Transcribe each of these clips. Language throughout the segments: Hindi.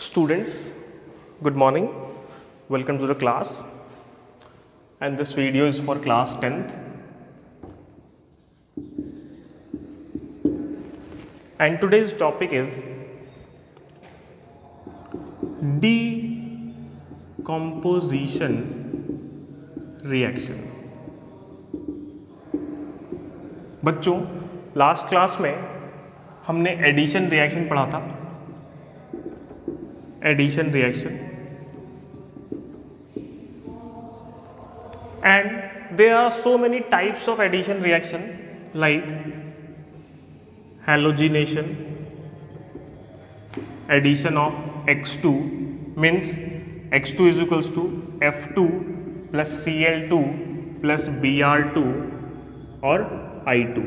Students, good morning. Welcome to the class. And this video is for class 10th. And today's topic is decomposition reaction. बच्चों, लास्ट क्लास में हमने एडिशन रिएक्शन पढ़ा था. Addition reaction, and there are so many types of addition reaction like halogenation, addition of X2 means X2 is equals to F2 plus Cl2 plus Br2 और I2.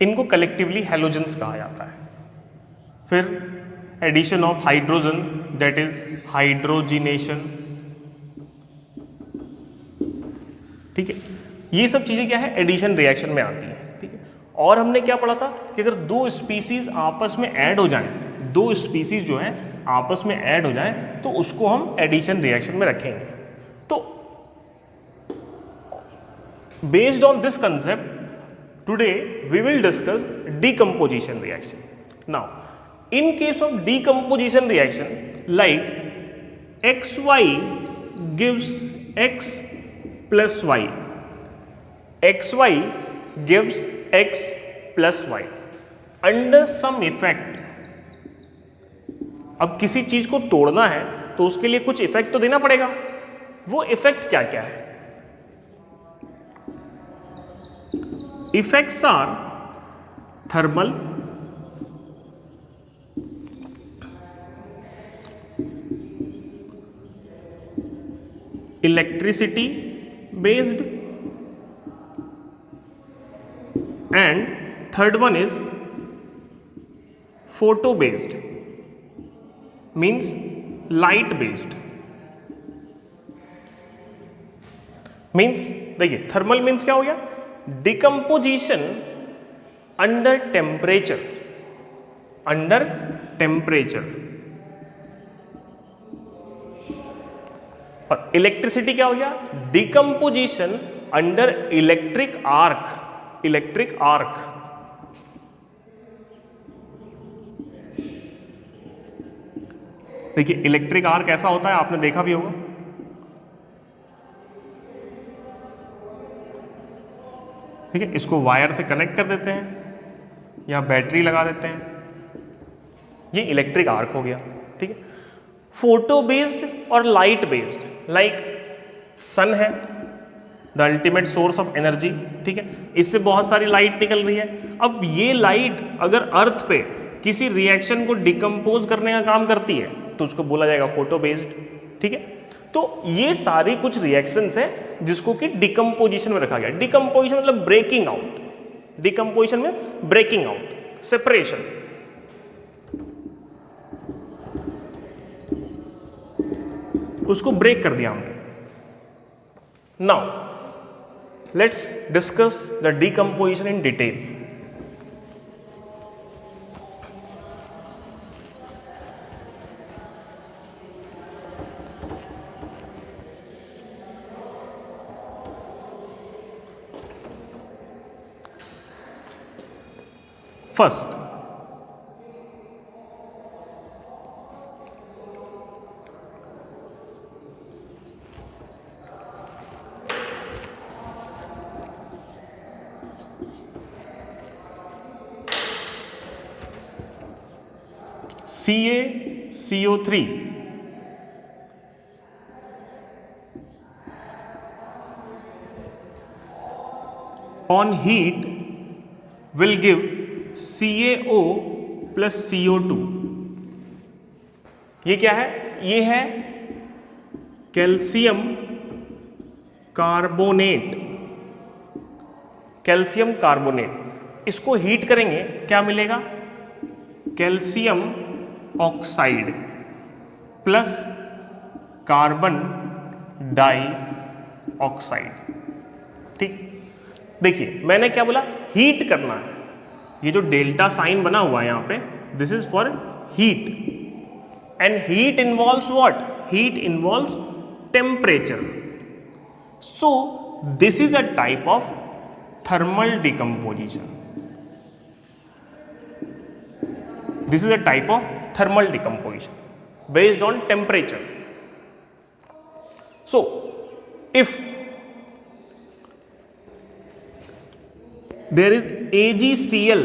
इनको कलेक्टिवली हैलोजेंस कहा जाता है. फिर addition of hydrogen that is hydrogenation. ठीक है, ये सब चीजें क्या है, एडिशन रिएक्शन में आती है. ठीक है, और हमने क्या पढ़ा था कि अगर दो स्पीसीज आपस में ऐड हो जाएं, दो स्पीसीज जो है आपस में ऐड हो जाएं तो उसको हम एडिशन रिएक्शन में रखेंगे. तो based on this concept today we will discuss decomposition reaction. Now in case of decomposition reaction, like xy gives x plus y, xy gives x plus y under some effect. अब किसी चीज को तोड़ना है तो उसके लिए कुछ इफेक्ट तो देना पड़ेगा. वो इफेक्ट क्या क्या है? Effects are thermal, electricity based, and third one is photo based, means light based. Means देखिए, थर्मल मीन्स क्या हो गया? Decomposition under temperature. Under temperature. और इलेक्ट्रिसिटी क्या हो गया? Decomposition under electric arc. Electric arc. देखिए, इलेक्ट्रिक आर्क ऐसा होता है, आपने देखा भी होगा. ठीक है, इसको वायर से कनेक्ट कर देते हैं या बैटरी लगा देते हैं. ये इलेक्ट्रिक आर्क हो गया. ठीक है, फोटो बेस्ड और लाइट बेस्ड, लाइक सन है the ultimate source of energy. ठीक है, इससे बहुत सारी लाइट निकल रही है. अब ये लाइट अगर अर्थ पे किसी रिएक्शन को डिकम्पोज करने का काम करती है तो उसको बोला जाएगा फोटो बेस्ड. ठीक है, तो ये सारी कुछ रिएक्शंस है जिसको कि डिकम्पोजिशन में रखा गया. डिकम्पोजिशन मतलब ब्रेकिंग आउट. डिकम्पोजिशन में ब्रेकिंग आउट, सेपरेशन. उसको ब्रेक कर दिया हमने. Now let's discuss the decomposition in detail. First, CaCO3 on heat will give CaO plus CO2. ये क्या है? ये है कैल्शियम कार्बोनेट. Calcium carbonate. इसको हीट करेंगे, क्या मिलेगा? Calcium oxide plus carbon dioxide. ठीक, देखिए मैंने क्या बोला, हीट करना है, ये जो डेल्टा साइन बना हुआ है यहाँ पे, this is for heat, and heat involves what? Heat involves temperature. So this is a type of thermal decomposition. This is a type of thermal decomposition based on temperature. So, if there is AgCl,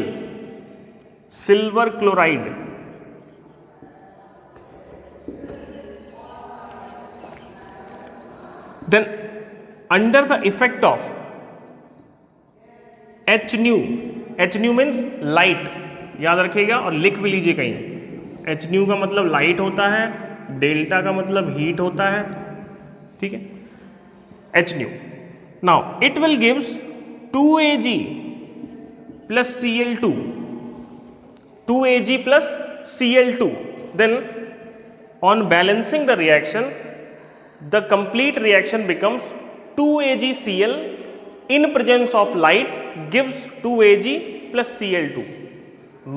silver chloride, then under the effect of H nu, H nu means light, याद रखिएगा और लिख भी लीजिए कहीं. H nu का मतलब लाइट होता है, डेल्टा का मतलब हीट होता है, ठीक है. H nu. Now it will gives 2Ag plus Cl2, 2Ag plus Cl2. Then on balancing the reaction, the complete reaction becomes 2AgCl in presence of light gives 2Ag plus Cl2.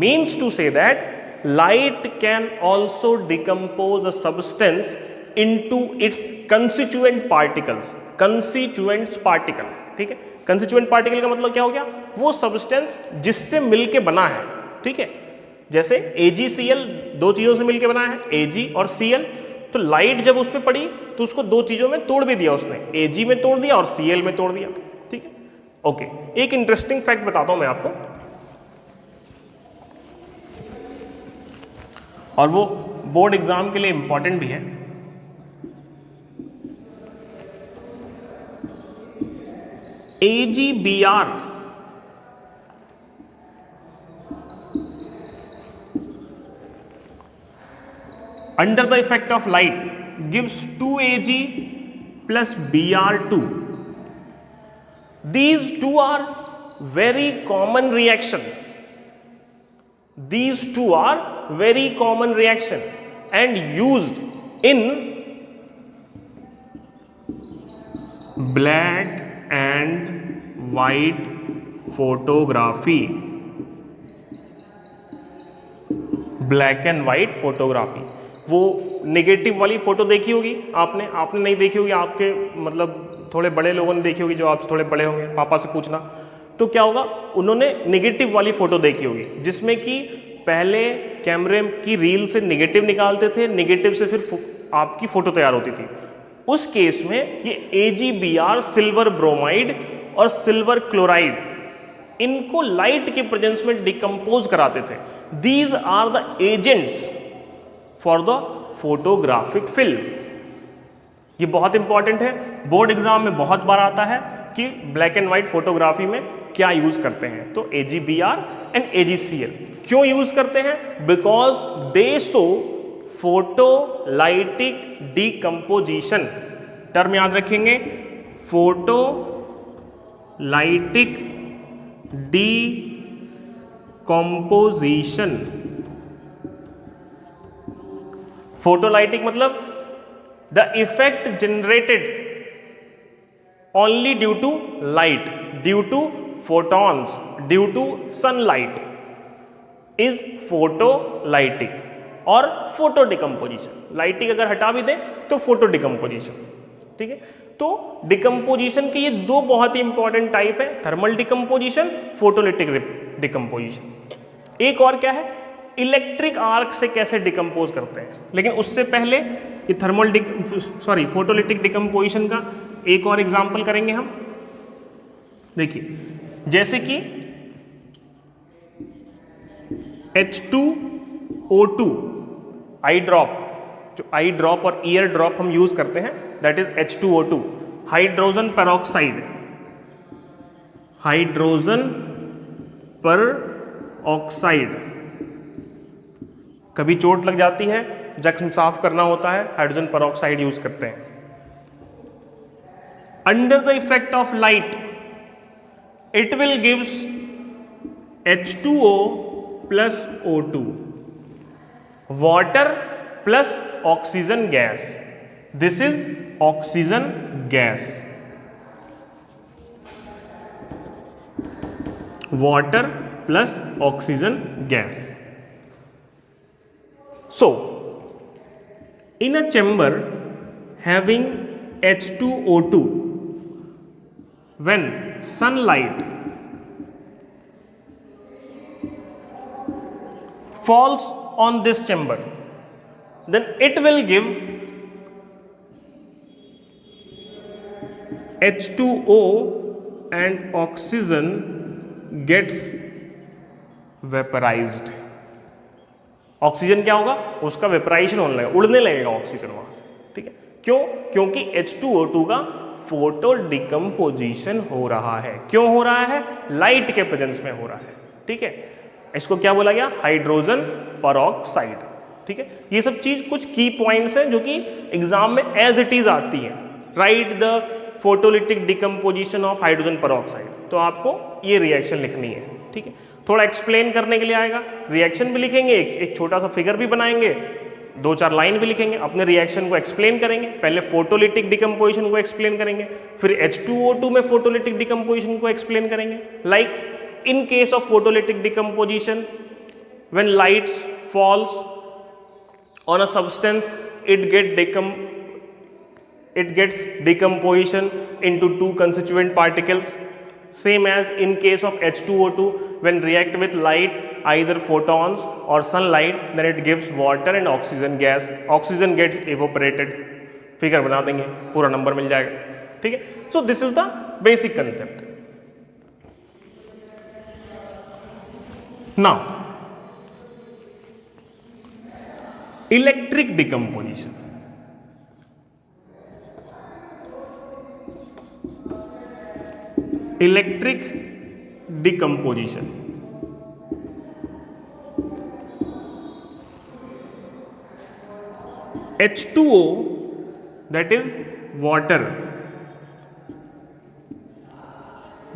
Means to say that light can also decompose a substance into its constituent particles. Constituents particle, ठीक है. Constituent particle का मतलब क्या हो गया? वो substance जिससे मिलके बना है, ठीक है. जैसे AgCl दो चीजों से मिलके बना है, Ag और Cl. तो लाइट जब उस पर पड़ी तो उसको दो चीजों में तोड़ भी दिया उसने, Ag में तोड़ दिया और Cl में तोड़ दिया, ठीक है. ओके, एक इंटरेस्टिंग फैक्ट बताता हूं मैं आपको, और वो बोर्ड एग्जाम के लिए इंपॉर्टेंट भी है. AgBr under the effect of light gives 2Ag plus Br2. These two are very common reaction. These two are very common reaction and used in black and white photography. Black and white photography. वो नेगेटिव वाली फोटो देखी होगी आपने, आपने नहीं देखी होगी, आपके मतलब थोड़े बड़े लोगों ने देखी होगी, जो आपसे थोड़े बड़े होंगे, पापा से पूछना. तो क्या होगा, उन्होंने नेगेटिव वाली फोटो देखी होगी जिसमें कि पहले कैमरे की रील से नेगेटिव निकालते थे, नेगेटिव से फिर आपकी फोटो तैयार होती थी. उस केस में ये AgBr सिल्वर ब्रोमाइड और सिल्वर क्लोराइड, इनको लाइट के प्रेजेंस में डिकम्पोज कराते थे. These are the agents for the photographic film. ये बहुत इंपॉर्टेंट है, बोर्ड एग्जाम में बहुत बार आता है कि ब्लैक एंड व्हाइट फोटोग्राफी में क्या यूज करते हैं. तो AgBr एंड AgCl क्यों यूज करते हैं? Because they show photolytic decomposition. Term याद रखेंगे, फोटोलाइटिक डिकम्पोजिशन. फोटोलाइटिक मतलब the effect generated only due to light, due to photons, due to sunlight is photolytic और फोटो डिकम्पोजिशन. लाइटिक अगर हटा भी दें तो फोटो डिकम्पोजिशन, ठीक है. तो डिकम्पोजिशन के ये दो बहुत ही इंपॉर्टेंट टाइप है, थर्मल डिकम्पोजिशन, फोटोलिटिक डिकम्पोजिशन. एक और क्या है, इलेक्ट्रिक आर्क से कैसे डिकम्पोज करते हैं. लेकिन उससे पहले ये फोटोलिटिक डिकम्पोजिशन का एक और एग्जाम्पल करेंगे हम. देखिए, जैसे कि H2O2 आई ड्रॉप, जो आई ड्रॉप और ईयर ड्रॉप हम यूज करते हैं, that is H2O2, hydrogen peroxide. Hydrogen पर ऑक्साइड, कभी चोट लग जाती है, जख्म साफ करना होता है, हाइड्रोजन पेरोक्साइड यूज करते हैं. Under the effect of light it will gives H2O plus O2, water plus oxygen gas. This is oxygen gas. Water plus oxygen gas. So in a chamber having H2O2, when sunlight falls on this chamber, then it will give H2O and oxygen gets vaporized. Oxygen क्या होगा, उसका वेपराइजेशन होने लगेगा, उड़ने लगेगा ऑक्सीजन वहां से. ठीक है, क्यों? क्योंकि H2O2 का फोटो डिकम्पोजिशन हो रहा है. क्यों हो रहा है? लाइट के प्रेजेंस में हो रहा है. ठीक है, इसको क्या बोला गया? Hydrogen peroxide. ठीक है, ये सब चीज कुछ की पॉइंट्स हैं जो कि एग्जाम में एज इट इज आती हैं. Right the photolytic decomposition of hydrogen peroxide. तो आपको ये रिएक्शन लिखनी है. ठीक है, थोड़ा एक्सप्लेन करने के लिए आएगा, रिएक्शन भी लिखेंगे, एक छोटा सा फिगर भी बनाएंगे, 2-4 लाइन भी लिखेंगे, अपने रिएक्शन को एक्सप्लेन करेंगे. पहले फोटोलिटिक डिकम्पोजिशन को एक्सप्लेन करेंगे, फिर H2O2 में फोटोलिटिक डिकम्पोजिशन को एक्सप्लेन करेंगे. Like in case of photolytic decomposition, when lights falls on a substance, it gets decomposition into 2 constituent particles. Same as in case of H2O2, when react with light, either photons or sunlight, then it gives water and oxygen gas. Oxygen gets evaporated. Figure बना देंगे, पूरा नंबर मिल जाएगा. ठीक है, so this is the basic concept. Now, electric decomposition. Electric decomposition. H2O, that is water,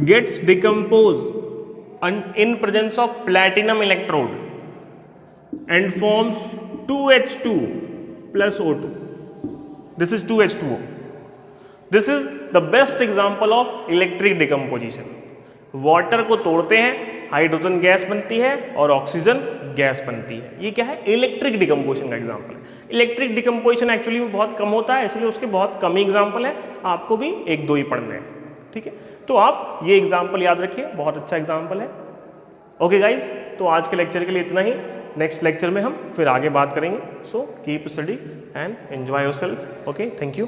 gets decomposed in presence of platinum electrode and forms 2H2 plus O2. This is 2H2O. This is the best example of electric decomposition. Water को तोड़ते हैं, हाइड्रोजन गैस बनती है और ऑक्सीजन गैस बनती है. ये क्या है? इलेक्ट्रिक डिकम्पोजिशन का एग्जाम्पल है. इलेक्ट्रिक डिकम्पोजिशन एक्चुअली में बहुत कम होता है, इसलिए उसके बहुत कम ही एग्जाम्पल है, आपको भी 1-2 ही पढ़ने हैं. ठीक है, तो आप ये एग्जाम्पल याद रखिए, बहुत अच्छा एग्जाम्पल है. ओके गाइज, तो आज के लेक्चर के लिए इतना ही. नेक्स्ट लेक्चर में हम फिर आगे बात करेंगे. So keep study and enjoy yourself. Okay, thank you.